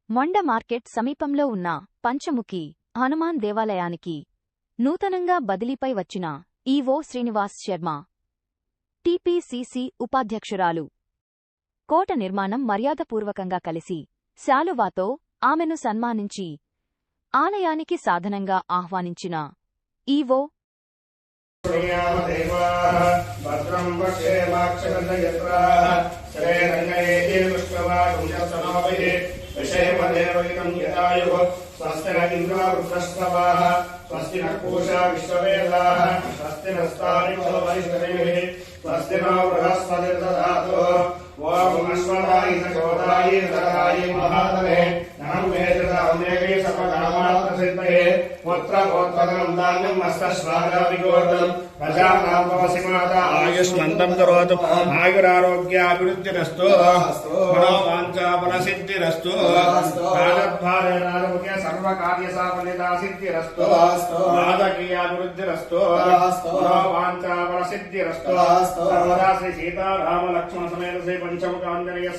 మొండ market సమీపంలో ఉన్న పంచముఖి హనుమాన్ దేవాలయానికి నూతనంగా బదిలీపై వచ్చిన ఈవో శ్రీనివాస్ శర్మ, టీపీసీసీ ఉపాధ్యక్షురాలు కోట నిర్మాణం మర్యాదపూర్వకంగా కలిసి శాలువాతో ఆమెను సన్మానించి ఆలయానికి సాధనంగా ఆహ్వానించిన ఈవో స్వస్తి ఇంద్రావృతస్తవాః స్వస్తి పూషా విశ్వవేదాః స్వస్తి నస్తారిక్షో వరిష్ఠైః స్వస్తి నో బృహస్పతిర్దధాతు ఓం అశ్వదాయ చోదాయ సదాయ మహాతనే ధనం వేదదామేకై సర్వకామార్థసిద్ధయే పుత్ర పౌత్రధనం ధాన్యం మస్తశ్వాగా విగోర్ధనం ప్రజానాం పవసిమాతా ఆయుష్మంతం కరోతు ఆయురారోగ్యాభివృద్ధిరస్తు మనోవాంఛాఫలసిద్ధిరస్తు రాజద్వారేణారోగ్య సర్వకార్యసాఫలితా సిద్ధిరస్తు రాజకీయాభివృద్ధిరస్తు మనోవాంఛాఫలసిద్ధిరస్తు సర్వదా శ్రీ సీతారామ లక్ష్మణ సమేత శ్రీ పంచముఖాంజనేయ